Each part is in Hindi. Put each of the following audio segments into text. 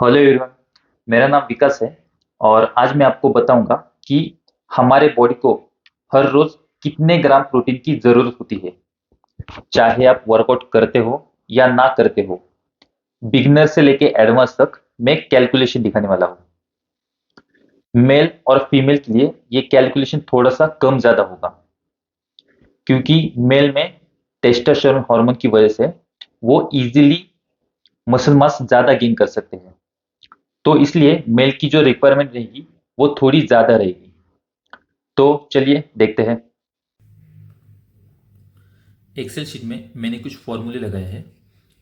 Hello everyone. मेरा नाम विकास है और आज मैं आपको बताऊंगा कि हमारे बॉडी को हर रोज कितने ग्राम प्रोटीन की जरूरत होती है। चाहे आप वर्कआउट करते हो या ना करते हो, बिगिनर से लेके एडवांस तक मैं कैलकुलेशन दिखाने वाला हूँ। मेल और फीमेल के लिए ये कैलकुलेशन थोड़ा सा कम ज्यादा होगा, क्योंकि मेल में टेस्टोस्टेरोन हार्मोन की वजह से वो इजीली मसल मास ज्यादा गेन कर सकते हैं। तो इसलिए मेल की जो रिक्वायरमेंट रहेगी वो थोड़ी ज्यादा रहेगी। तो चलिए देखते हैं। एक्सेल शीट में मैंने कुछ फॉर्मूले लगाए हैं।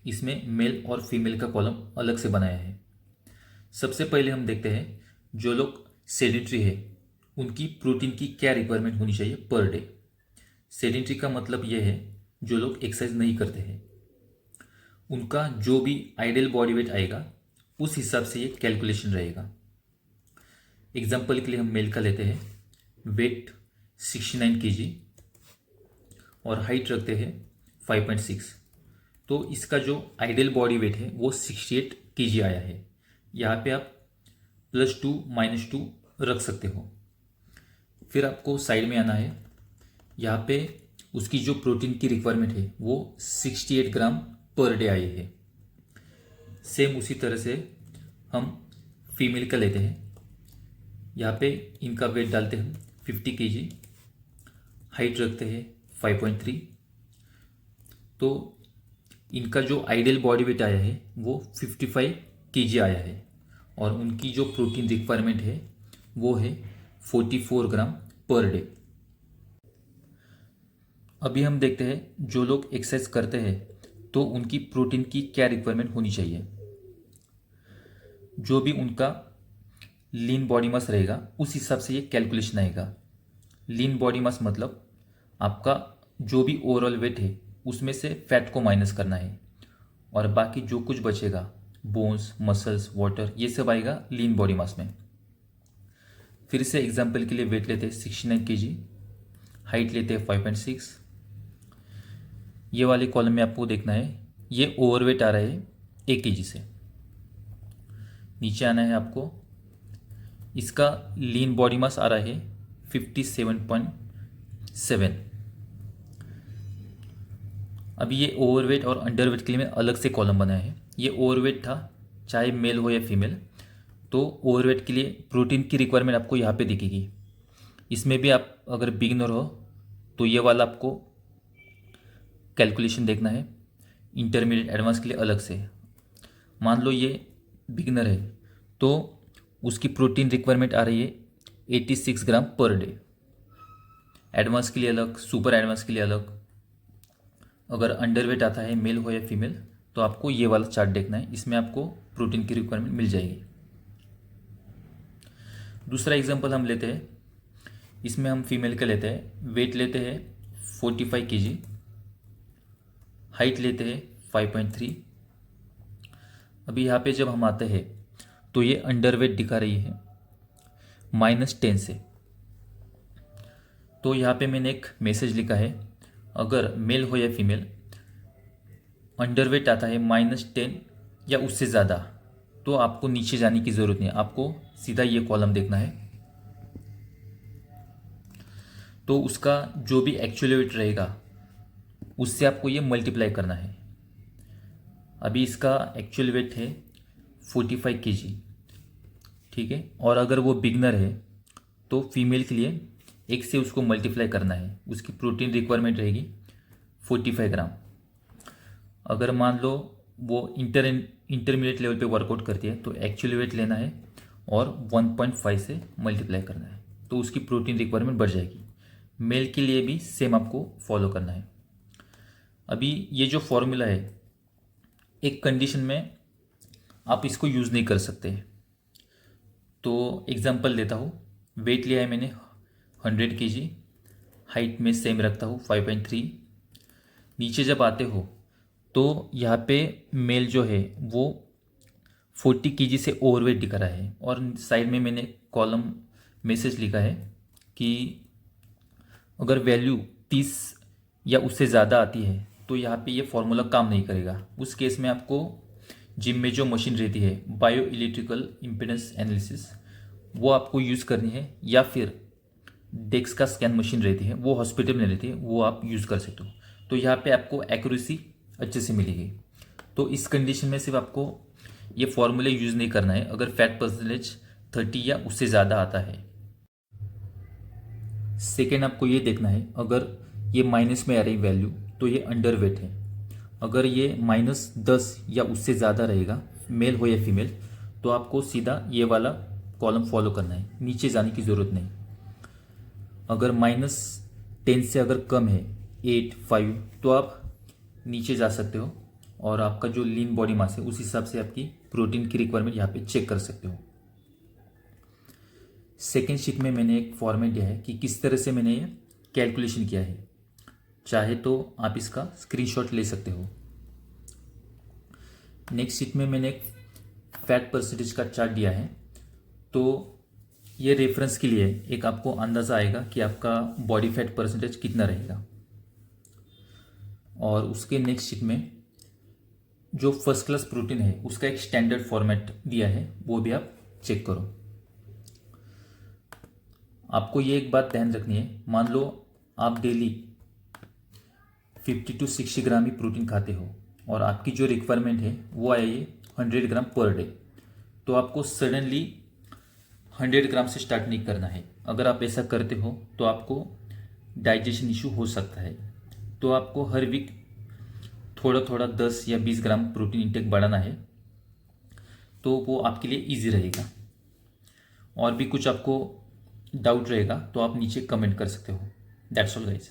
इसमें मेल और फीमेल का कॉलम अलग से बनाया है। सबसे पहले हम देखते हैं जो लोग सेडेंट्री है उनकी प्रोटीन की क्या रिक्वायरमेंट होनी चाहिए पर डे। सेडेंट्री का मतलब यह है जो लोग एक्सरसाइज नहीं करते हैं, उनका जो भी आइडियल बॉडी वेट आएगा उस हिसाब से ये कैलकुलेशन रहेगा। एग्जाम्पल के लिए हम मेल का लेते हैं। वेट 69 केजी और हाइट रखते हैं 5.6। तो इसका जो आइडियल बॉडी वेट है वो 68 केजी आया है। यहाँ पे आप +2 -2 रख सकते हो। फिर आपको साइड में आना है। यहाँ पे उसकी जो प्रोटीन की रिक्वायरमेंट है वो 68 ग्राम पर डे आई है। सेम उसी तरह से हम फीमेल का लेते हैं। यहाँ पे इनका वेट डालते हैं 50 केजी, हाइट रखते हैं 5.3। तो इनका जो आइडियल बॉडी वेट आया है वो 55 केजी आया है और उनकी जो प्रोटीन रिक्वायरमेंट है वो है 44 ग्राम पर डे। अभी हम देखते हैं जो लोग एक्सरसाइज करते हैं तो उनकी प्रोटीन की क्या रिक्वायरमेंट होनी चाहिए। जो भी उनका लीन बॉडी मास रहेगा उस हिसाब से ये कैलकुलेशन आएगा। लीन बॉडी मास मतलब आपका जो भी ओवरऑल वेट है उसमें से फैट को माइनस करना है और बाकी जो कुछ बचेगा बोन्स, मसल्स, वाटर, ये सब आएगा लीन बॉडी मास में। फिर से एग्जांपल के लिए वेट लेते हैं 69 केजी, हाइट लेते हैं 5.6। ये वाले कॉलम में आपको देखना है ये ओवरवेट आ रहा है 1 केजी से। नीचे आना है आपको, इसका लीन बॉडी मास आ रहा है 57.7। अभी ये ओवरवेट और अंडरवेट के लिए मैं अलग से कॉलम बनाया है। ये ओवरवेट था, चाहे मेल हो या फीमेल। तो ओवरवेट के लिए प्रोटीन की रिक्वायरमेंट आपको यहाँ पे दिखेगी। इसमें भी आप अगर बिगिनर हो तो ये वाला आपको कैलकुलेशन देखना है। इंटरमीडिएट एडवांस के लिए अलग से। मान लो ये बिगिनर है तो उसकी प्रोटीन रिक्वायरमेंट आ रही है 86 ग्राम पर डे। एडवांस के लिए अलग, सुपर एडवांस के लिए अलग। अगर अंडरवेट आता है मेल हो या फीमेल तो आपको ये वाला चार्ट देखना है, इसमें आपको प्रोटीन की रिक्वायरमेंट मिल जाएगी। दूसरा एग्जांपल हम लेते हैं। इसमें हम फीमेल का लेते हैं। वेट लेते हैं 45 केजी, हाइट लेते हैं 5.3। अभी यहाँ पे जब हम आते हैं तो ये अंडरवेट दिखा रही है -10 से। तो यहाँ पे मैंने एक मैसेज लिखा है, अगर मेल हो या फीमेल अंडरवेट आता है -10 या उससे ज़्यादा तो आपको नीचे जाने की ज़रूरत नहीं है, आपको सीधा ये कॉलम देखना है। तो उसका जो भी एक्चुअल वेट रहेगा उससे आपको ये मल्टीप्लाई करना है। अभी इसका एक्चुअल वेट है 45 केजी, ठीक है। और अगर वो बिगनर है तो फीमेल के लिए 1 से उसको मल्टीप्लाई करना है। उसकी प्रोटीन रिक्वायरमेंट रहेगी 45 ग्राम। अगर मान लो वो इंटरमीडिएट लेवल पे वर्कआउट करती है तो एक्चुअल वेट लेना है और 1.5 से मल्टीप्लाई करना है, तो उसकी प्रोटीन रिक्वायरमेंट बढ़ जाएगी। मेल के लिए भी सेम आपको फॉलो करना है। अभी ये जो फॉर्मूला है एक कंडीशन में आप इसको यूज़ नहीं कर सकते। तो एग्जांपल देता हूँ। वेट लिया है मैंने 100 केजी, हाइट में सेम रखता हूँ 5.3। नीचे जब आते हो तो यहाँ पे मेल जो है वो 40 केजी से ओवरवेट दिखा रहा है और साइड में मैंने कॉलम मैसेज लिखा है कि अगर वैल्यू 30 या उससे ज़्यादा आती है तो यहाँ पे ये फॉर्मूला काम नहीं करेगा। उस केस में आपको जिम में जो मशीन रहती है बायो इलेक्ट्रिकल इम्पीडेंस एनालिसिस, वो आपको यूज़ करनी है, या फिर डेक्स का स्कैन मशीन रहती है वो हॉस्पिटल में रहती है, वो आप यूज़ कर सकते हो। तो यहाँ पे आपको एक्यूरेसी अच्छे से मिलेगी। तो इस कंडीशन में सिर्फ आपको ये फॉर्मूले यूज़ नहीं करना है अगर फैट परसेंटेज 30 या उससे ज़्यादा आता है। सेकेंड, आपको ये देखना है अगर ये माइनस में आ रही वैल्यू तो ये अंडर वेट है। अगर ये -10 या उससे ज़्यादा रहेगा, मेल हो या फीमेल, तो आपको सीधा ये वाला कॉलम फॉलो करना है, नीचे जाने की ज़रूरत नहीं। अगर -10 से अगर कम है, 8, 5, तो आप नीचे जा सकते हो और आपका जो लीन बॉडी मास है उस हिसाब से आपकी प्रोटीन की रिक्वायरमेंट यहाँ पे चेक कर सकते हो। सेकेंड शीट में मैंने एक फॉर्मेट दिया है कि किस तरह से मैंने ये कैलकुलेशन किया है। चाहे तो आप इसका स्क्रीनशॉट ले सकते हो। नेक्स्ट शीट में मैंने एक फैट परसेंटेज का चार्ट दिया है, तो ये रेफरेंस के लिए एक आपको अंदाज़ा आएगा कि आपका बॉडी फैट परसेंटेज कितना रहेगा। और उसके नेक्स्ट शीट में जो फर्स्ट क्लास प्रोटीन है उसका एक स्टैंडर्ड फॉर्मेट दिया है, वो भी आप चेक करो। आपको ये एक बात ध्यान रखनी है, मान लो आप daily 50 to 60 gram he protein खाते हो और आपकी जो रिक्वायरमेंट है वो आई है 100 ग्राम पर डे, तो आपको सडनली 100 ग्राम से स्टार्ट नहीं करना है। अगर आप ऐसा करते हो तो आपको डाइजेशन इशू हो सकता है। तो आपको हर वीक थोड़ा थोड़ा 10 या 20 ग्राम प्रोटीन इंटेक बढ़ाना है, तो वो आपके लिए इजी रहेगा। और भी कुछ आपको डाउट रहेगा तो आप नीचे कमेंट कर सकते हो। That's all guys.